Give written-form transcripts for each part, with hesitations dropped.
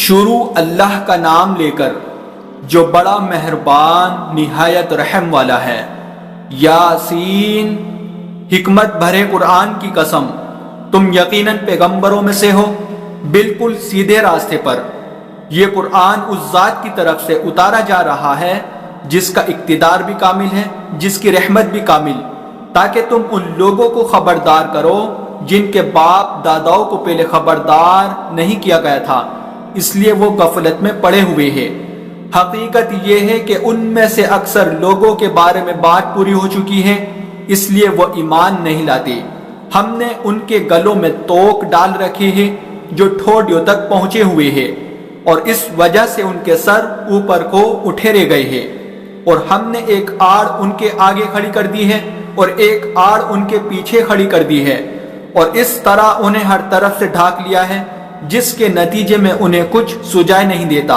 شروع اللہ کا نام لے کر جو بڑا مہربان نہایت رحم والا ہے۔ یاسین، حکمت بھرے قرآن کی قسم، تم یقیناً پیغمبروں میں سے ہو، بالکل سیدھے راستے پر۔ یہ قرآن اس ذات کی طرف سے اتارا جا رہا ہے جس کا اقتدار بھی کامل ہے، جس کی رحمت بھی کامل، تاکہ تم ان لوگوں کو خبردار کرو جن کے باپ داداؤں کو پہلے خبردار نہیں کیا گیا تھا، اس لیے وہ غفلت میں پڑے ہوئے ہیں۔ حقیقت یہ ہے کہ ان میں سے اکثر لوگوں کے بارے میں بات پوری ہو چکی ہے، اس لیے وہ ایمان نہیں لاتے۔ ہم نے ان کے گلوں میں توق ڈال رکھے ہیں جو ٹھوڑیوں تک پہنچے ہوئے ہیں، اور اس وجہ سے ان کے سر اوپر کو اٹھیرے گئے ہیں، اور ہم نے ایک آڑ ان کے آگے کھڑی کر دی ہے اور ایک آڑ ان کے پیچھے کھڑی کر دی ہے، اور اس طرح انہیں ہر طرف سے ڈھانک لیا ہے، جس کے نتیجے میں انہیں کچھ سجائے نہیں دیتا۔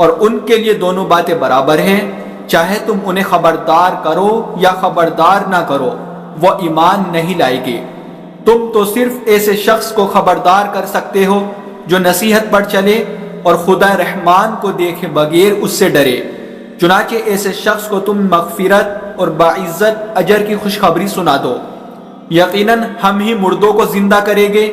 اور ان کے لیے دونوں باتیں برابر ہیں، چاہے تم انہیں خبردار کرو یا خبردار نہ کرو، وہ ایمان نہیں لائے گے۔ تم تو صرف ایسے شخص کو خبردار کر سکتے ہو جو نصیحت پر چلے اور خدا رحمان کو دیکھے بغیر اس سے ڈرے۔ چنانچہ ایسے شخص کو تم مغفرت اور باعزت اجر کی خوشخبری سنا دو۔ یقیناً ہم ہی مردوں کو زندہ کریں گے،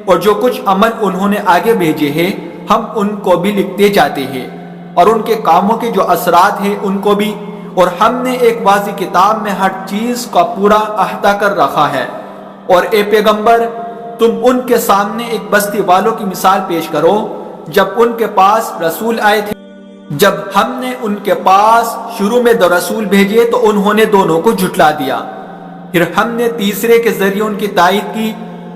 اور جو کچھ عمل انہوں نے آگے بھیجے ہیں ہم ان کو بھی لکھتے جاتے ہیں، اور ان کے کاموں کے جو اثرات ہیں ان کو بھی، اور ہم نے ایک واضح کتاب میں ہر چیز کا پورا احاطہ کر رکھا ہے۔ اور اے پیغمبر، تم ان کے سامنے ایک بستی والوں کی مثال پیش کرو جب ان کے پاس رسول آئے تھے۔ جب ہم نے ان کے پاس شروع میں دو رسول بھیجے تو انہوں نے دونوں کو جھٹلا دیا، پھر ہم نے تیسرے کے ذریعے ان کی تائید کی،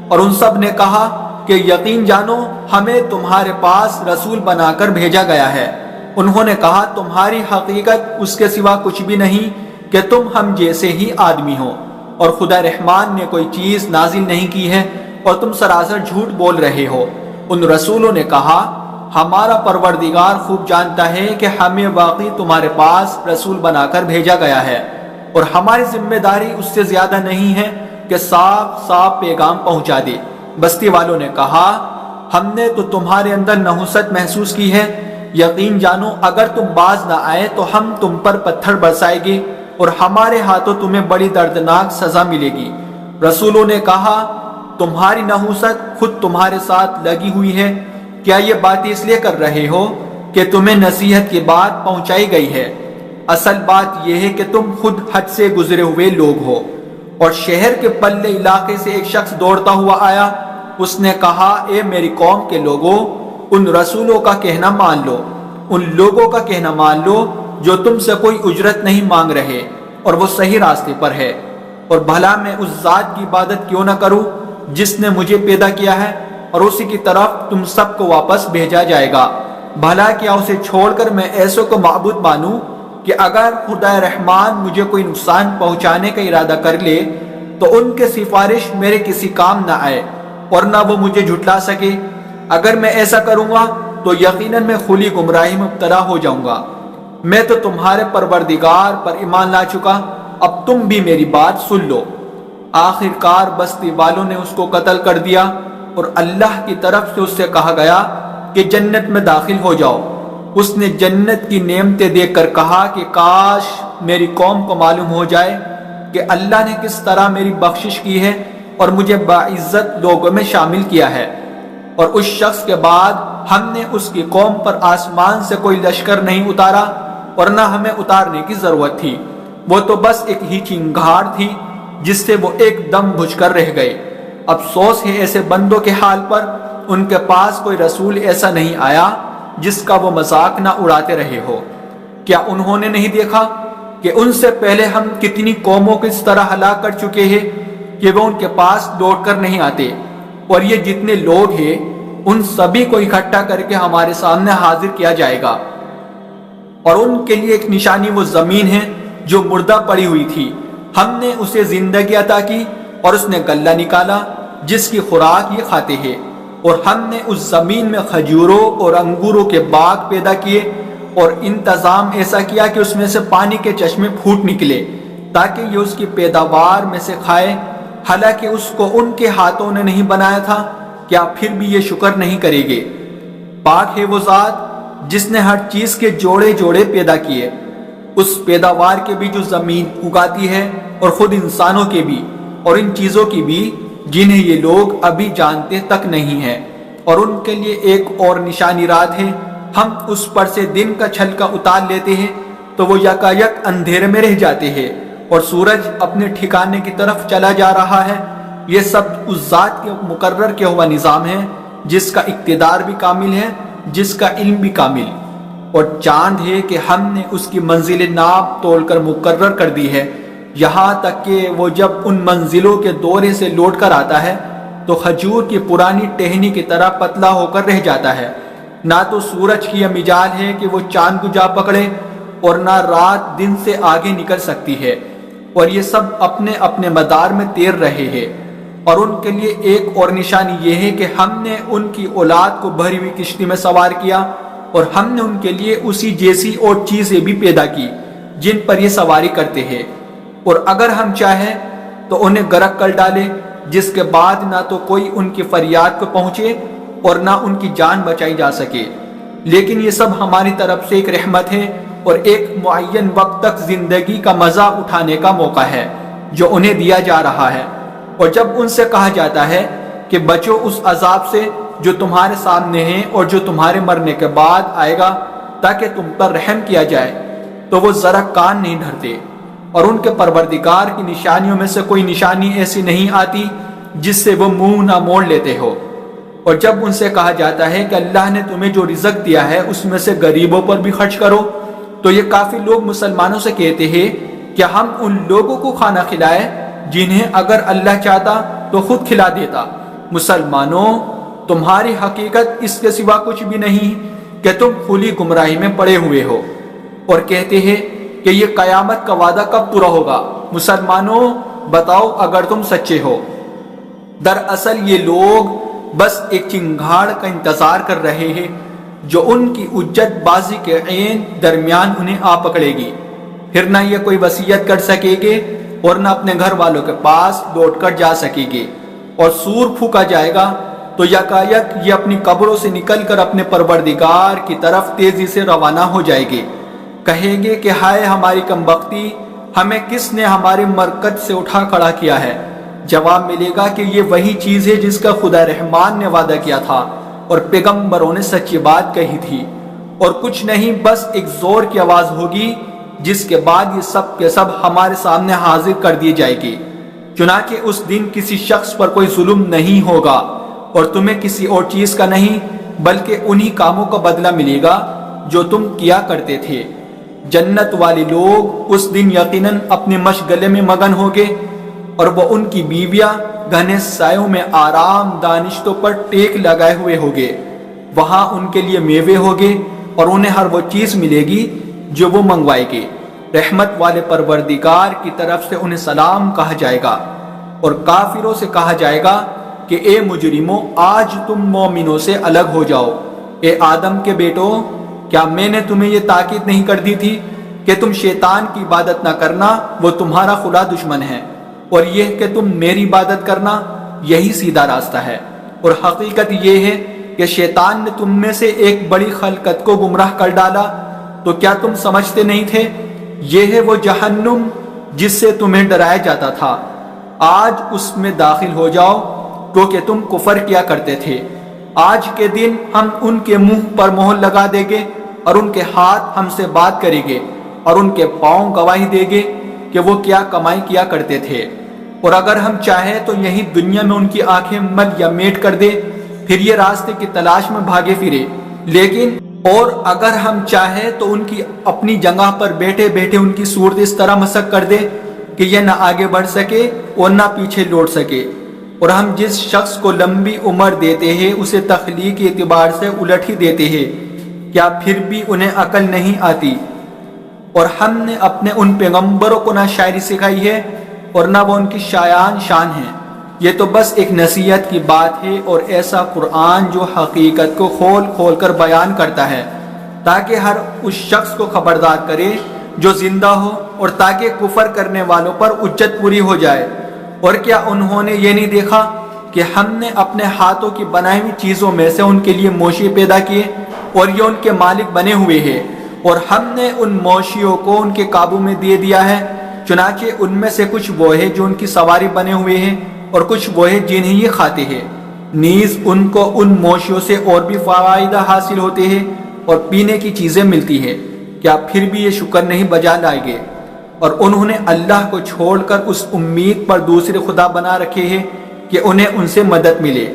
اور ان سب نے کہا کہ یقین جانو ہمیں تمہارے پاس رسول بنا کر بھیجا گیا ہے۔ انہوں نے کہا تمہاری حقیقت اس کے سوا کچھ بھی نہیں کہ تم ہم جیسے ہی آدمی ہو، اور خدا رحمان نے کوئی چیز نازل نہیں کی ہے اور تم سراسر جھوٹ بول رہے ہو۔ ان رسولوں نے کہا ہمارا پروردگار خوب جانتا ہے کہ ہمیں واقعی تمہارے پاس رسول بنا کر بھیجا گیا ہے، اور ہماری ذمہ داری اس سے زیادہ نہیں ہے کہ صاف صاف پیغام پہنچا دے۔ بستی والوں نے کہا ہم نے تو تمہارے اندر نحوست محسوس کی ہے، یقین جانو اگر تم باز نہ آئے تو ہم تم پر پتھر برسائیں گے اور ہمارے ہاتھوں تمہیں بڑی دردناک سزا ملے گی۔ رسولوں نے کہا تمہاری نحوست خود تمہارے ساتھ لگی ہوئی ہے، کیا یہ باتیں اس لیے کر رہے ہو کہ تمہیں نصیحت کی بات پہنچائی گئی ہے؟ اصل بات یہ ہے کہ تم خود حد سے گزرے ہوئے لوگ ہو۔ اور شہر کے پلے علاقے سے ایک شخص دوڑتا ہوا آیا، اس نے کہا اے میری قوم کے لوگوں، ان رسولوں کا کہنا مان لو، ان لوگوں کا کہنا مان لو جو تم سے کوئی اجرت نہیں مانگ رہے اور وہ صحیح راستے پر ہے، اور بھلا میں اس ذات کی عبادت کیوں نہ کروں جس نے مجھے پیدا کیا ہے، اور اسی کی طرف تم سب کو واپس بھیجا جائے گا۔ بھلا کیا اسے چھوڑ کر میں ایسوں کو معبود مانوں کہ اگر خدا رحمان مجھے کوئی نقصان پہنچانے کا ارادہ کر لے تو ان کے سفارش میرے کسی کام نہ آئے اور نہ وہ مجھے جھٹلا سکے؟ اگر میں ایسا کروں گا تو یقیناً میں کھلی گمراہی میں مبتلا ہو جاؤں گا۔ میں تو تمہارے پروردگار پر ایمان لا چکا، اب تم بھی میری بات سن لو۔ آخر کار بستی والوں نے اس کو قتل کر دیا، اور اللہ کی طرف سے اس سے کہا گیا کہ جنت میں داخل ہو جاؤ۔ اس نے جنت کی نعمتیں دیکھ کر کہا کہ کاش میری قوم کو معلوم ہو جائے کہ اللہ نے کس طرح میری بخشش کی ہے اور مجھے باعزت لوگوں میں شامل کیا ہے۔ اور اس شخص کے بعد ہم نے اس کی قوم پر آسمان سے کوئی لشکر نہیں اتارا، اور نہ ہمیں اتارنے کی ضرورت تھی، وہ تو بس ایک ہی چنگھاڑ تھی جس سے وہ ایک دم بجھ کر رہ گئے۔ افسوس ہے ایسے بندوں کے حال پر، ان کے پاس کوئی رسول ایسا نہیں آیا جس کا وہ مذاق نہ اڑاتے رہے ہو۔ کیا انہوں نے نہیں دیکھا کہ ان سے پہلے ہم کتنی قوموں کو اس طرح ہلاک کر چکے ہیں کہ وہ ان کے پاس لوٹ کر نہیں آتے، اور یہ جتنے لوگ ہیں ان سبھی کو اکٹھا کر کے ہمارے سامنے حاضر کیا جائے گا، اور ان کے لیے ایک نشانی وہ زمین ہے جو مردہ پڑی ہوئی تھی، ہم نے اسے زندگی عطا کی اور اس نے غلہ نکالا جس کی خوراک یہ کھاتے ہیں، اور ہم نے اس زمین میں کھجوروں اور انگوروں کے باغ پیدا کیے اور انتظام ایسا کیا کہ اس میں سے پانی کے چشمے پھوٹ نکلے تاکہ یہ اس کی پیداوار میں سے کھائے، حالانکہ اس کو ان کے ہاتھوں نے نہیں بنایا تھا، کیا پھر بھی یہ شکر نہیں کرے گے؟ پاک ہے وہ ذات جس نے ہر چیز کے جوڑے جوڑے پیدا کیے، اس پیداوار کے بھی جو زمین اگاتی ہے اور خود انسانوں کے بھی اور ان چیزوں کی بھی جنہیں یہ لوگ ابھی جانتے تک نہیں ہیں، اور ان کے لیے ایک اور نشانی رات ہے، ہم اس پر سے دن کا چھلکا اتار لیتے ہیں تو وہ یکایک اندھیرے میں رہ جاتے ہیں اور سورج اپنے ٹھکانے کی طرف چلا جا رہا ہے۔ یہ سب اس ذات کے مقرر کیا ہوا نظام ہے جس کا اقتدار بھی کامل ہے، جس کا علم بھی کامل، اور چاند ہے کہ ہم نے اس کی منزل ناپ تول کر مقرر کر دی ہے، یہاں تک کہ وہ جب ان منزلوں کے دورے سے لوٹ کر آتا ہے تو کھجور کی پرانی ٹہنی کی طرح پتلا ہو کر رہ جاتا ہے۔ نہ تو سورج کی یہ مجال ہے کہ وہ چاند کو جا پکڑے اور نہ رات دن سے آگے نکل سکتی ہے، اور یہ سب اپنے اپنے مدار میں تیر رہے ہیں۔ اور ان کے لیے ایک اور نشانی یہ ہے کہ ہم نے ان کی اولاد کو بھری ہوئی کشتی میں سوار کیا، اور ہم نے ان کے لیے اسی جیسی اور چیزیں بھی پیدا کی جن پر یہ سواری کرتے ہیں، اور اگر ہم چاہیں تو انہیں غرق کر ڈالے، جس کے بعد نہ تو کوئی ان کی فریاد کو پہنچے اور نہ ان کی جان بچائی جا سکے۔ لیکن یہ سب ہماری طرف سے ایک رحمت ہے اور ایک معین وقت تک زندگی کا مزہ اٹھانے کا موقع ہے جو انہیں دیا جا رہا ہے۔ اور جب ان سے کہا جاتا ہے کہ بچو اس عذاب سے جو تمہارے سامنے ہے اور جو تمہارے مرنے کے بعد آئے گا تاکہ تم پر رحم کیا جائے، تو وہ ذرا کان نہیں دھرتے، اور ان کے پروردگار کی نشانیوں میں سے کوئی نشانی ایسی نہیں آتی جس سے وہ منہ نہ موڑ لیتے ہو۔ اور جب ان سے کہا جاتا ہے کہ اللہ نے تمہیں جو رزق دیا ہے اس میں سے غریبوں پر بھی خرچ کرو، تو یہ کافی لوگ مسلمانوں سے کہتے ہیں کہ ہم ان لوگوں کو کھانا کھلائے جنہیں اگر اللہ چاہتا تو خود کھلا دیتا۔ مسلمانوں، تمہاری حقیقت اس کے سوا کچھ بھی نہیں کہ تم کھلی گمراہی میں پڑے ہوئے ہو، اور کہتے ہیں کہ یہ قیامت کا وعدہ کب پورا ہوگا؟ مسلمانوں بتاؤ اگر تم سچے ہو۔ دراصل یہ لوگ بس ایک چنگھاڑ کا انتظار کر رہے ہیں جو ان کی اجت بازی کے عین درمیان انہیں آ پکڑے گی، پھر نہ یہ کوئی وصیت کر سکے گے اور نہ اپنے گھر والوں کے پاس لوٹ کر جا سکے گے، اور سور پھونکا جائے گا تو یکایک یہ اپنی قبروں سے نکل کر اپنے پروردگار کی طرف تیزی سے روانہ ہو جائے گے۔ کہیں گے کہ ہائے ہماری کمبختی، ہمیں کس نے ہمارے مرکز سے اٹھا کھڑا کیا ہے؟ جواب ملے گا کہ یہ وہی چیز ہے جس کا خدا رحمان نے وعدہ کیا تھا اور پیغمبروں نے سچی بات کہی تھی، اور کچھ نہیں، بس ایک زور کی آواز ہوگی جس کے بعد یہ سب کے سب ہمارے سامنے حاضر کر دیے جائے گی۔ چنانچہ اس دن کسی شخص پر کوئی ظلم نہیں ہوگا اور تمہیں کسی اور چیز کا نہیں بلکہ انہی کاموں کا بدلہ ملے گا جو تم کیا کرتے تھے۔ جنت والے لوگ اس دن یقیناً اپنے مشغلے میں مگن ہوگے، اور وہ ان کی بیویاں گھنے سایوں میں آرام دانشتوں پر ٹیک لگائے ہوئے ہوگے۔ وہاں ان کے لیے میوے ہوگے اور انہیں ہر وہ چیز ملے گی جو وہ منگوائے گے۔ رحمت والے پروردگار کی طرف سے انہیں سلام کہا جائے گا، اور کافروں سے کہا جائے گا کہ اے مجرموں، آج تم مومنوں سے الگ ہو جاؤ۔ اے آدم کے بیٹو، کیا میں نے تمہیں یہ تاکید نہیں کر دی تھی کہ تم شیطان کی عبادت نہ کرنا، وہ تمہارا خدا دشمن ہے، اور یہ کہ تم میری عبادت کرنا، یہی سیدھا راستہ ہے۔ اور حقیقت یہ ہے کہ شیطان نے تم میں سے ایک بڑی خلقت کو گمراہ کر ڈالا، تو کیا تم سمجھتے نہیں تھے؟ یہ ہے وہ جہنم جس سے تمہیں ڈرایا جاتا تھا، آج اس میں داخل ہو جاؤ کیونکہ تم کفر کیا کرتے تھے۔ آج کے دن ہم ان کے منہ پر مہر لگا دیں گے، اور ان کے ہاتھ ہم سے بات کریں گے، اور ان کے پاؤں گواہی دیں گے کہ وہ کیا کمائی کیا کرتے تھے۔ اور اگر ہم چاہیں تو یہی دنیا میں ان کی آنکھیں مل یا میٹ کر دے، پھر یہ راستے کی تلاش میں بھاگے پھرے، لیکن اور اگر ہم چاہیں تو ان کی اپنی جگہ پر بیٹھے بیٹھے ان کی صورت اس طرح مسخ کر دے کہ یہ نہ آگے بڑھ سکے اور نہ پیچھے لوٹ سکے۔ اور ہم جس شخص کو لمبی عمر دیتے ہیں اسے تخلیقی اعتبار سے الٹ ہی دیتے ہیں، کیا پھر بھی انہیں عقل نہیں آتی؟ اور ہم نے اپنے ان پیغمبروں کو نہ شاعری سکھائی ہے اور نہ وہ ان کی شایان شان ہیں، یہ تو بس ایک نصیحت کی بات ہے، اور ایسا قرآن جو حقیقت کو کھول کھول کر بیان کرتا ہے تاکہ ہر اس شخص کو خبردار کرے جو زندہ ہو، اور تاکہ کفر کرنے والوں پر حجت پوری ہو جائے۔ اور کیا انہوں نے یہ نہیں دیکھا کہ ہم نے اپنے ہاتھوں کی بنائی ہوئی چیزوں میں سے ان کے لیے موشی پیدا کیے اور یہ ان کے مالک بنے ہوئے ہیں، اور ہم نے ان موشیوں کو ان کے قابو میں دے دیا ہے، چنانچہ ان میں سے کچھ وہ ہے جو ان کی سواری بنے ہوئے ہیں اور کچھ وہ ہے جنہیں یہ کھاتے ہیں، نیز ان کو ان موشیوں سے اور بھی فوائد حاصل ہوتے ہیں اور پینے کی چیزیں ملتی ہیں، کیا پھر بھی یہ شکر نہیں بجا لائیں گے؟ اور انہوں نے اللہ کو چھوڑ کر اس امید پر دوسرے خدا بنا رکھے ہیں کہ انہیں ان سے مدد ملے،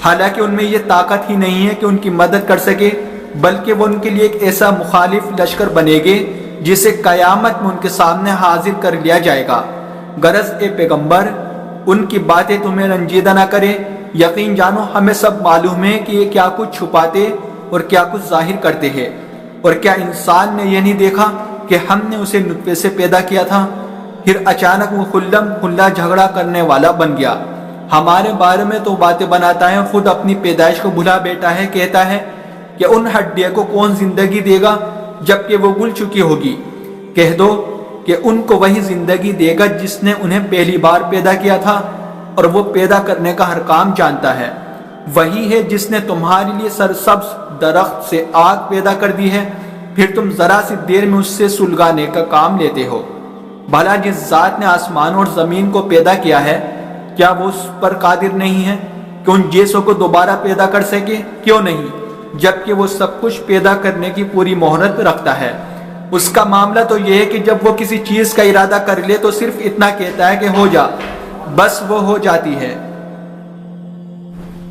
حالانکہ ان میں یہ طاقت ہی نہیں ہے کہ ان کی مدد کر سکے، بلکہ وہ ان کے لیے ایک ایسا مخالف لشکر بنے گے جسے قیامت میں ان کے سامنے حاضر کر لیا جائے گا۔ غرض اے پیغمبر، ان کی باتیں تمہیں رنجیدہ نہ کرے، یقین جانو ہمیں سب معلوم ہے کہ یہ کیا کچھ چھپاتے اور کیا کچھ ظاہر کرتے ہیں۔ اور کیا انسان نے یہ نہیں دیکھا کہ ہم نے اسے نطفے سے پیدا کیا تھا، پھر اچانک وہ خلم کھلا جھگڑا کرنے والا بن گیا؟ ہمارے بارے میں تو باتیں بناتا ہے، خود اپنی پیدائش کو بھلا بیٹا ہے، کہتا ہے کہ ان ہڈیوں کو کون زندگی دے گا جبکہ وہ گل چکی ہوگی؟ کہہ دو کہ ان کو وہی زندگی دے گا جس نے انہیں پہلی بار پیدا کیا تھا، اور وہ پیدا کرنے کا ہر کام جانتا ہے۔ وہی ہے جس نے تمہارے لیے سرسبز درخت سے آگ پیدا کر دی ہے، پھر تم ذرا سی دیر میں اس سے سلگانے کا کام لیتے ہو۔ بھلا جس ذات نے آسمان اور زمین کو پیدا کیا ہے، کیا وہ اس پر قادر نہیں ہے کہ ان جیسوں کو دوبارہ پیدا کر سکے؟ کیوں نہیں، جبکہ وہ سب کچھ پیدا کرنے کی پوری مہارت رکھتا ہے۔ اس کا معاملہ تو یہ ہے کہ جب وہ کسی چیز کا ارادہ کر لے تو صرف اتنا کہتا ہے کہ ہو جا، بس وہ ہو جاتی ہے۔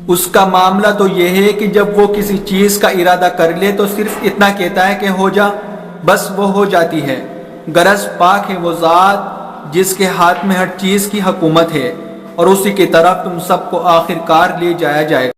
اس کا معاملہ تو یہ ہے کہ جب وہ کسی چیز کا ارادہ کر لے تو صرف اتنا کہتا ہے کہ ہو جا، بس وہ ہو جاتی ہے۔ غرض پاک ہے وہ ذات جس کے ہاتھ میں ہر چیز کی حکومت ہے، اور اسی کی طرف تم سب کو آخر کار لے جایا جائے گا۔